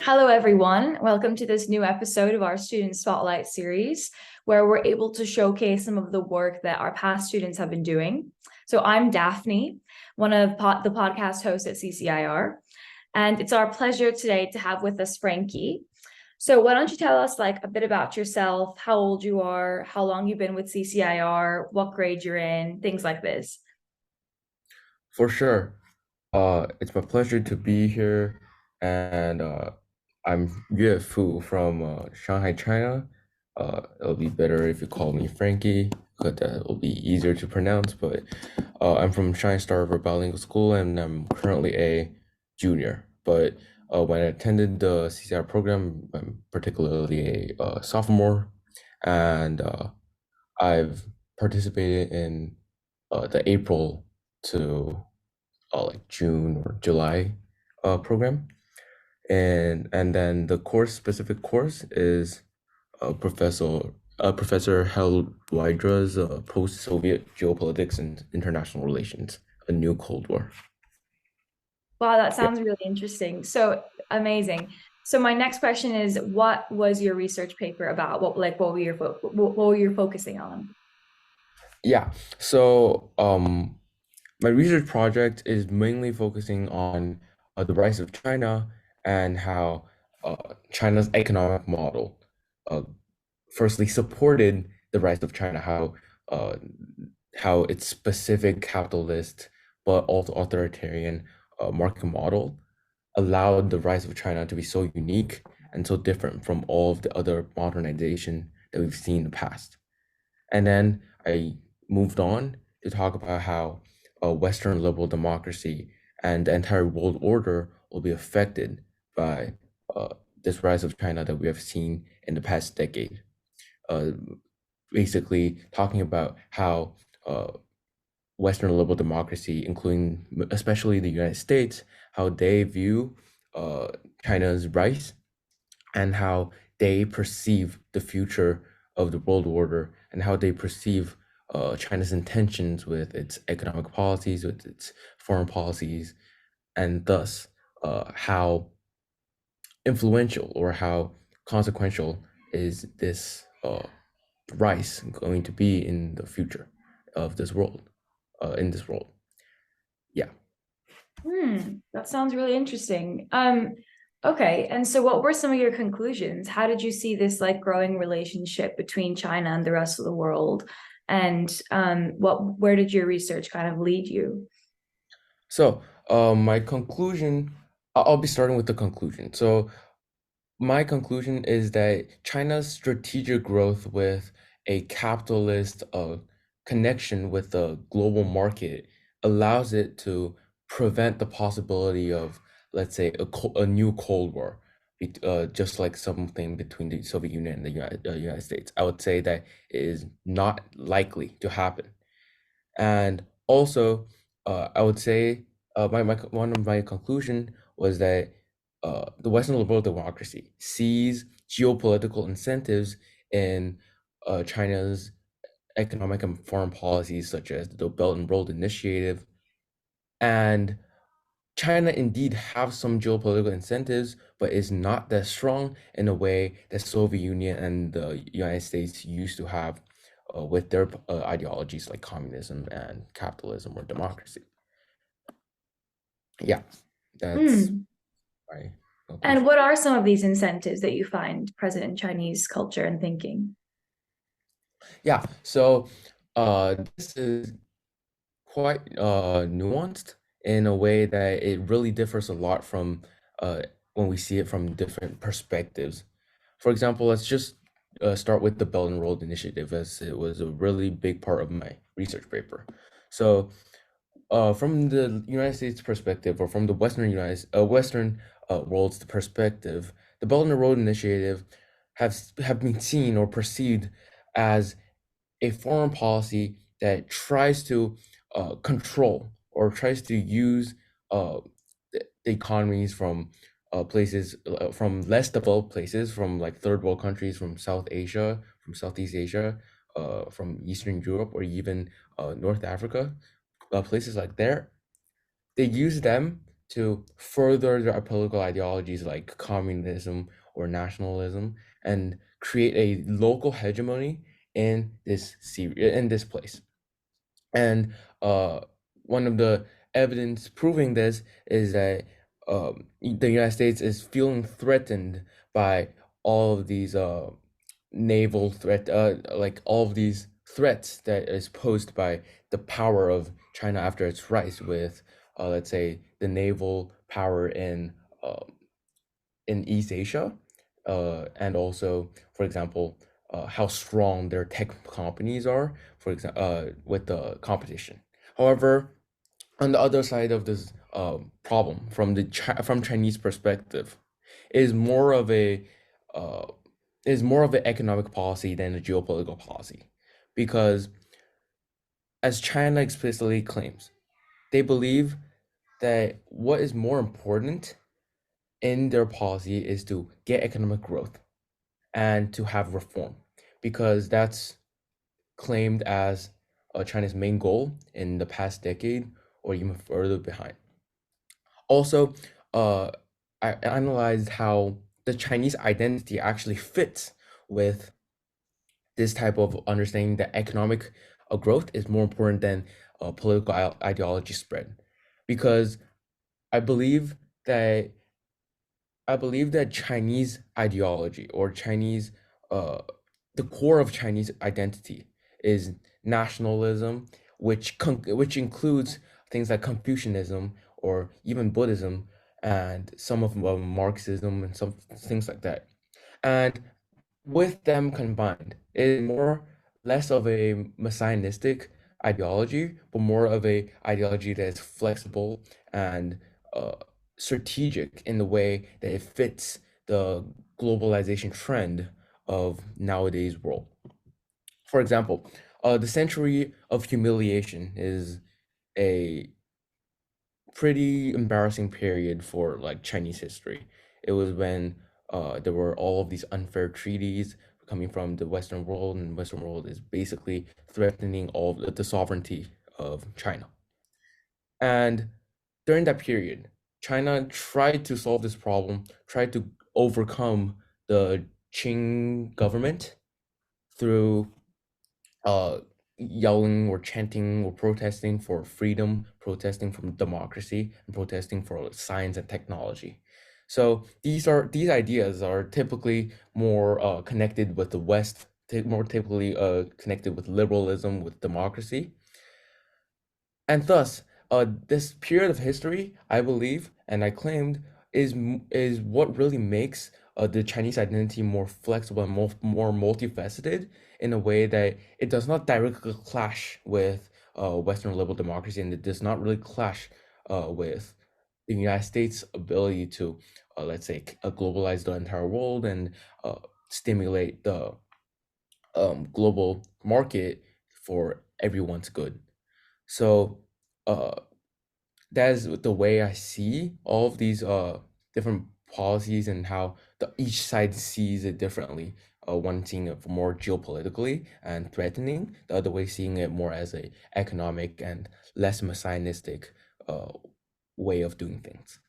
Hello, everyone. Welcome to this new episode of our Student Spotlight series, where we're able to showcase some of the work that our past students have been doing. So I'm Daphne, one of the podcast hosts at CCIR, and it's our pleasure today to have with us Frankie. So why don't you tell us a bit about yourself, how old you are, how long you've been with CCIR, what grade you're in, things like this. For sure. It's my pleasure to be here, and I'm Yue Fu from Shanghai, China. It'll be better if you call me Frankie, because it'll be easier to pronounce. But I'm from Shanghai Starriver Bilingual School, and I'm currently a junior. But when I attended the CCIR program, I'm particularly a sophomore, and I've participated in the April to like June or July program, and then the specific course is Professor Hal Wydra's Post-Soviet Geopolitics and International Relations: A New Cold War. Wow, that Yeah, sounds really interesting. So amazing. So my next question is, what was your research paper about? What were you focusing on? yeah. So my research project is mainly focusing on the rise of China and how China's economic model uh, firstly supported the rise of China, uh, how its specific capitalist but also authoritarian market model allowed the rise of China to be so unique and so different from all of the other modernization that we've seen in the past. And then I moved on to talk about how Western liberal democracy and the entire world order will be affected by uh, this rise of China that we have seen in the past decade. Uh, Basically, talking about how Western liberal democracy, including especially the United States, how they view uh, China's rise and how they perceive the future of the world order and how they perceive China's intentions with its economic policies, with its foreign policies, and thus how influential or how consequential is this rise going to be in the future of this world, in this world. Yeah. That sounds really interesting. Okay, and so what were some of your conclusions? How did you see this growing relationship between China and the rest of the world? And where did your research kind of lead you? So, my conclusion, I'll be starting with the conclusion. So, my conclusion is that China's strategic growth with a capitalist connection with the global market allows it to prevent the possibility of, let's say, a new Cold War, just like something between the Soviet Union and the United States. I would say that it is not likely to happen. And also, I would say one of my conclusion was that the Western liberal democracy sees geopolitical incentives in China's economic and foreign policies, such as the Belt and Road Initiative. And China indeed have some geopolitical incentives, but is not that strong in a way that Soviet Union and the United States used to have with their ideologies like communism and capitalism or democracy. Yeah, that's Hmm. my And conclusion. what are some of these incentives that you find present in Chinese culture and thinking? Yeah, so this is quite nuanced in a way that it really differs a lot from uh, when we see it from different perspectives. For example, let's just start with the Belt and Road Initiative, as it was a really big part of my research paper. So, from the United States perspective, or from the Western world's perspective, the Belt and Road Initiative have been seen or perceived as a foreign policy that tries to control or tries to use uh, the economies from places from less developed places, from like third world countries, from South Asia, from Southeast Asia, from Eastern Europe, or even North Africa, places like there. They use them to further their political ideologies like communism or nationalism and create a local hegemony in this place. And one of the evidence proving this is that the United States is feeling threatened by all of these naval threat, like all of these threats that is posed by the power of China after its rise with, let's say, the naval power uh, in East Asia, and also, for example, how strong their tech companies are, for example, with the competition. However, on the other side of this problem, from Chinese perspective, is more of a uh, is more of an economic policy than a geopolitical policy, because as China explicitly claims, they believe that what is more important in their policy is to get economic growth and to have reform, because that's claimed as China's main goal in the past decade or even further behind. Also, uh, I analyzed how the Chinese identity actually fits with this type of understanding that economic growth is more important than political ideology spread, because I believe that Chinese ideology or uh, the core of Chinese identity is nationalism, which includes things like Confucianism or even Buddhism and some of Marxism and some things like that. And with them combined, it is less of a messianistic ideology, but more of a ideology that is flexible and uh, strategic in the way that it fits the globalization trend of nowadays world. For example, the century of humiliation is a pretty embarrassing period for like Chinese history. It was when there were all of these unfair treaties coming from the Western world, and Western world is basically threatening all of the sovereignty of China. And during that period, China tried to solve this problem, tried to overcome the Qing government through uh, yelling or chanting or protesting for freedom, protesting from democracy, and protesting for science and technology. So these ideas are typically more connected with the West, more typically connected with liberalism, with democracy. And thus, this period of history, I believe, and I claimed, is what really makes the Chinese identity more flexible and more multifaceted in a way that it does not directly clash with Western liberal democracy, and it does not really clash with the United States' ability to, let's say, globalize the entire world and stimulate the global market for everyone's good. So, uh, that's the way I see all of these different policies and how each side sees it differently. One seeing it more geopolitically and threatening, the other way seeing it more as a economic and less messianistic uh, way of doing things.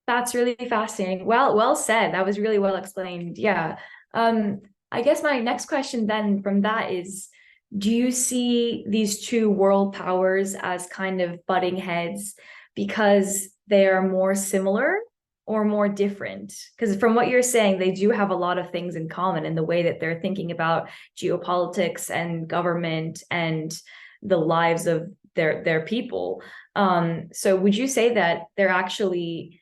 That's really fascinating. Well said. That was really well explained. Yeah. I guess my next question then from that is, do you see these two world powers as kind of butting heads because they are more similar or more different? Because from what you're saying, they do have a lot of things in common in the way that they're thinking about geopolitics and government and the lives of their people. So would you say that they're actually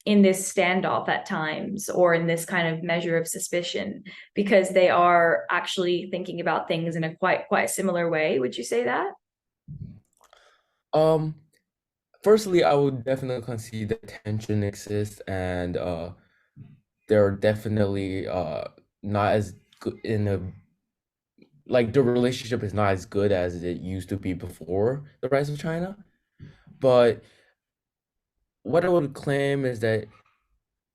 in this standoff at times or in this kind of measure of suspicion because they are actually thinking about things in a quite similar way? Would you say that? Um, Firstly, I would definitely concede that tension exists, and they're definitely not as good in a like the relationship is not as good as it used to be before the rise of China. But what I would claim is that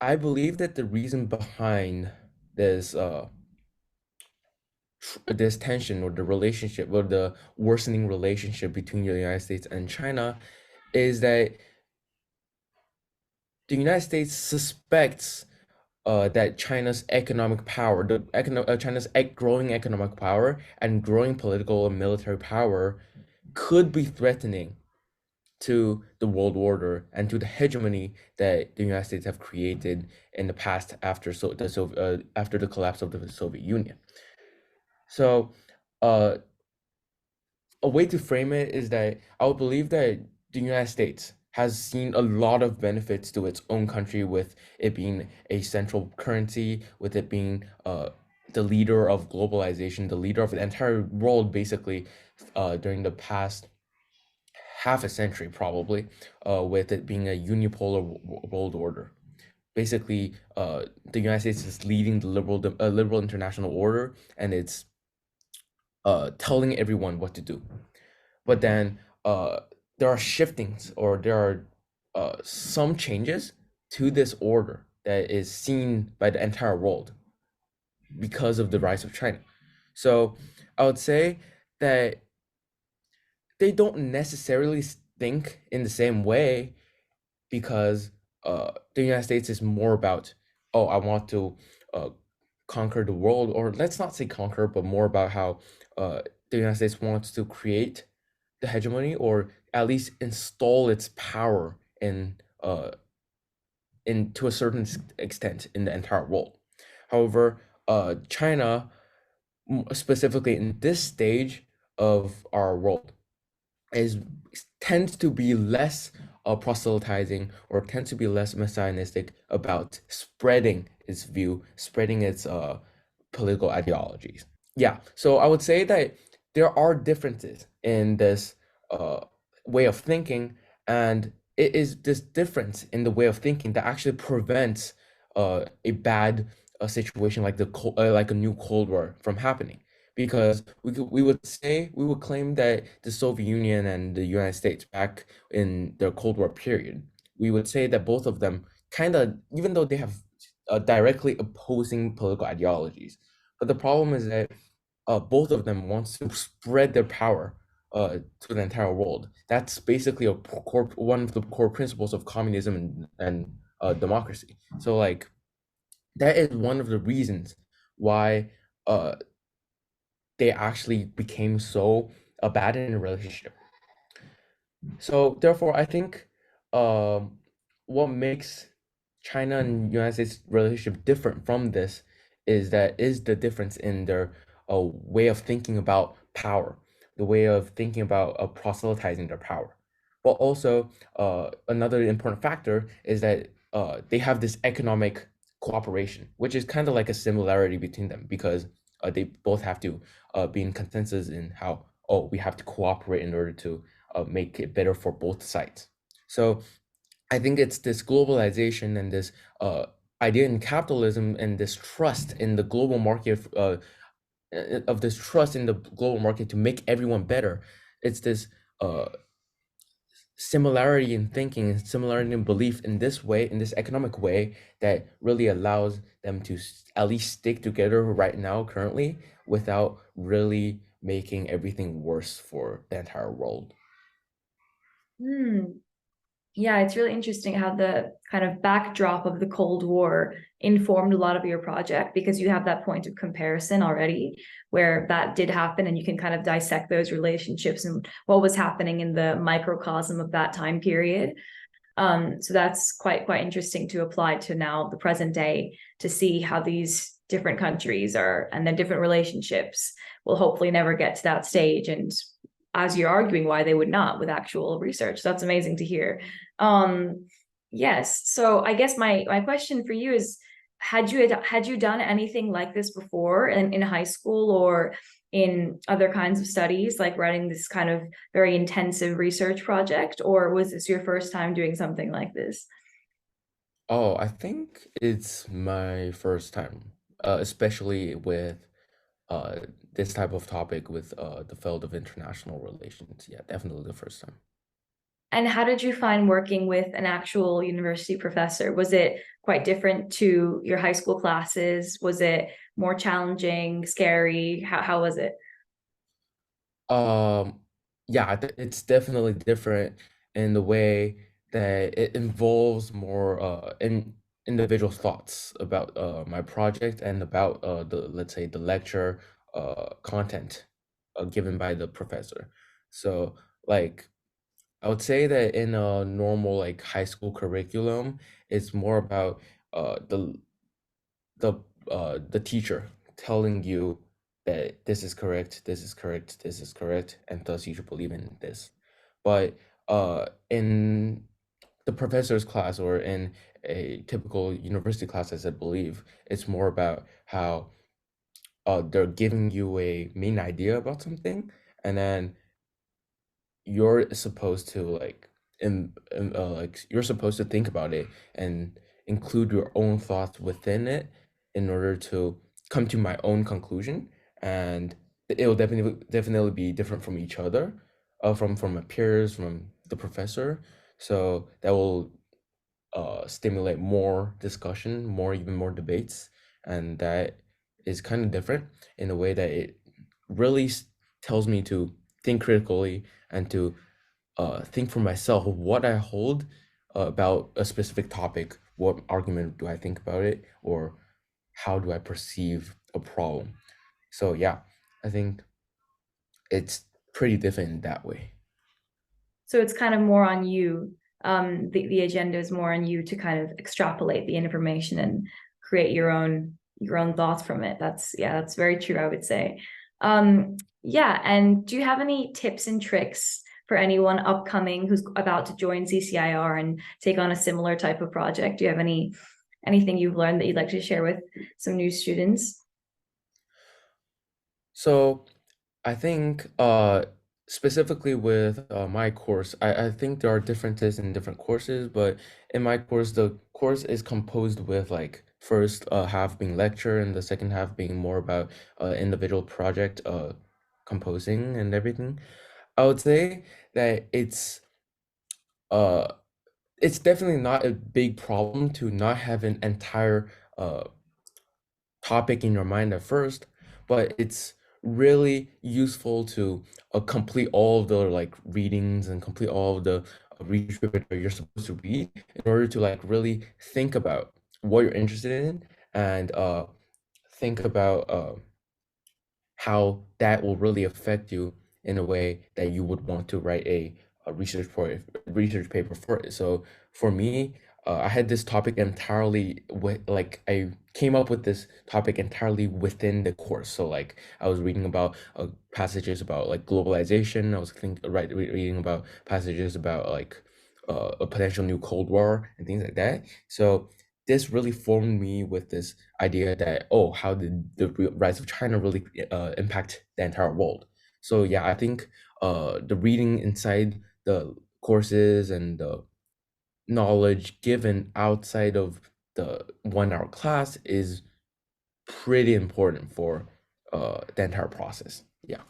I believe that the reason behind this this tension or the relationship or the worsening relationship between the United States and China is that the United States suspects that China's economic power, China's growing economic power and growing political and military power could be threatening to the world order and to the hegemony that the United States have created in the past after the collapse of the Soviet Union. So, uh, a way to frame it is that I would believe that the United States has seen a lot of benefits to its own country with it being a central currency, with it being the leader of globalization, the leader of the entire world, basically, during the past half a century, probably, with it being a unipolar world order. Basically, the United States is leading the liberal international order, and it's telling everyone what to do. But then there are shiftings, or there are some changes to this order that is seen by the entire world because of the rise of China. So I would say that they don't necessarily think in the same way, because the United States is more about, oh, I want to uh, conquer the world, or let's not say conquer, but more about how the United States wants to create the hegemony, or at least install its power in to a certain extent in the entire world. However, China, specifically in this stage of our world, is tends to be less proselytizing, or tends to be less messianistic about spreading its view, spreading its political ideologies. Yeah, so I would say that there are differences in this uh, way of thinking, and it is this difference in the way of thinking that actually prevents a bad situation like like a new Cold War from happening. Because we would claim that the Soviet Union and the United States back in the Cold War period, we would say that both of them kind of, even though they have directly opposing political ideologies, but the problem is that both of them wants to spread their power to the entire world. That's basically one of the core principles of communism and democracy. So like that is one of the reasons why uh, they actually became so bad in a relationship. So therefore, I think um, what makes China and United States relationship different from this is the difference in their way of thinking about power, the way of thinking about proselytizing their power. But also, another important factor is that they have this economic cooperation, which is kind of like a similarity between them, because they both have to be in consensus in how, oh, we have to cooperate in order to make it better for both sides. So I think it's this globalization and this idea in capitalism, and this trust in the global market, of this trust in the global market to make everyone better. It's this uh, similarity in thinking and similarity in belief in this way, in this economic way, that really allows them to at least stick together right now, currently, without really making everything worse for the entire world. Hmm. Yeah, it's really interesting how the kind of backdrop of the Cold War informed a lot of your project, because you have that point of comparison already where that did happen, and you can kind of dissect those relationships and what was happening in the microcosm of that time period. So that's quite interesting to apply to now the present day, to see how these different countries are, and then different relationships will hopefully never get to that stage. And as you're arguing why they would not, with actual research, that's amazing to hear. Yes, so I guess my question for you is, had you done anything like this before in high school or in other kinds of studies, like writing this kind of very intensive research project, or was this your first time doing something like this? Oh, I think it's my first time, especially with uh, this type of topic with the field of international relations. Yeah, definitely the first time. And how did you find working with an actual university professor? Was it quite different to your high school classes? Was it more challenging, scary? How was it? Um, yeah, it's definitely different in the way that it involves more in individual thoughts about my project and about the, let's say, the lecture content given by the professor. So like I would say that in a normal like high school curriculum, it's more about uh the the the teacher telling you that this is correct, this is correct, this is correct, and thus you should believe in this. But in the professor's class or in a typical university class, as I believe, it's more about how they're giving you a main idea about something, and then you're supposed to like you're supposed to think about it and include your own thoughts within it in order to come to my own conclusion, and it will definitely be different from each other, from my peers, from the professor, so that will stimulate more discussion, more even more debates, and that is kind of different in a way that it really tells me to think critically and to think for myself what I hold about a specific topic. What argument do I think about it, or how do I perceive a problem? So yeah, I think it's pretty different in that way. So it's kind of more on you. The agenda is more on you to kind of extrapolate the information and create your own thoughts from it. That's very true, I would say. Yeah, and do you have any tips and tricks for anyone upcoming who's about to join CCIR and take on a similar type of project? Do you have anything you've learned that you'd like to share with some new students? So I think specifically with my course, I think there are differences in different courses, but in my course, the course is composed with like first half being lecture and the second half being more about individual project composing and everything. I would say that uh it's definitely not a big problem to not have an entire uh topic in your mind at first, but it's really useful to complete all of the like readings and complete all of the research paper that you're supposed to read in order to like really think about what you're interested in, and think about how that will really affect you in a way that you would want to write a research paper for it. So for me, I had this topic entirely with like I came up with this topic entirely within the course. So like I was reading about passages about like globalization. I was reading about passages about like a potential new Cold War and things like that. So this really formed me with this idea that, oh, how did the rise of China really impact the entire world? So yeah, I think the reading inside the courses and the knowledge given outside of the 1 hour class is pretty important for the entire process. Yeah.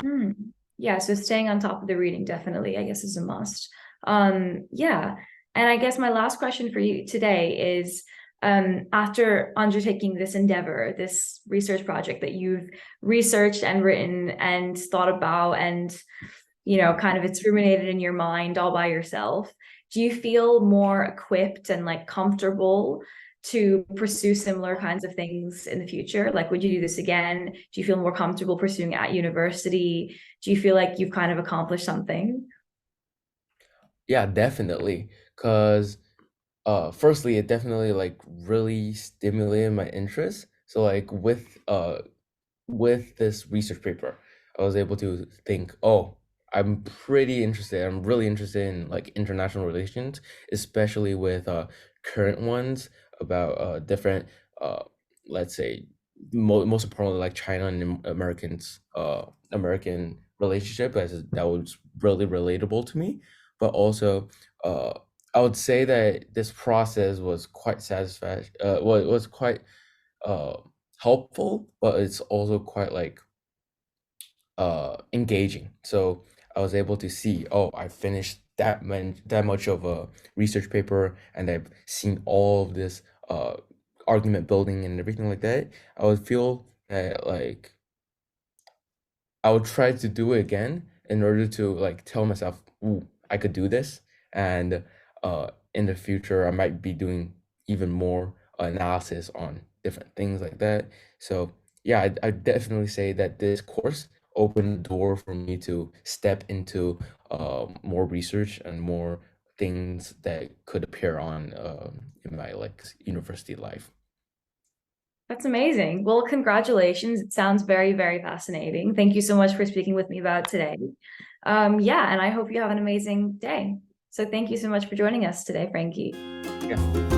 Hmm. Yeah, so staying on top of the reading definitely, I guess, is a must. Yeah. And I guess my last question for you today is, after undertaking this endeavor, this research project that you've researched and written and thought about and, kind of it's ruminated in your mind all by yourself, do you feel more equipped and like comfortable to pursue similar kinds of things in the future? Like, would you do this again? Do you feel more comfortable pursuing at university? Do you feel like you've kind of accomplished something? Yeah, definitely. Because firstly, it definitely like really stimulated my interest. So like with this research paper, I was able to think, oh, I'm pretty interested. I'm really interested in like international relations, especially with current ones about different let's say most importantly like China and American relationship, as that was really relatable to me. But also uh I would say that this process was quite satisfaction was quite uh helpful, but it's also quite like engaging. So I was able to see, oh, I finished that much of a research paper, and I've seen all of this argument building and everything like that. I would feel that like I would try to do it again in order to like tell myself, ooh, I could do this. and in the future I might be doing even more analysis on different things like that. So yeah, I definitely say that this course opened the door for me to step into more research and more things that could appear on in my like university life. That's amazing. Well, congratulations. It sounds very, very fascinating. Thank you so much for speaking with me about it today. Yeah, and I hope you have an amazing day. So thank you so much for joining us today, Frankie. Yeah.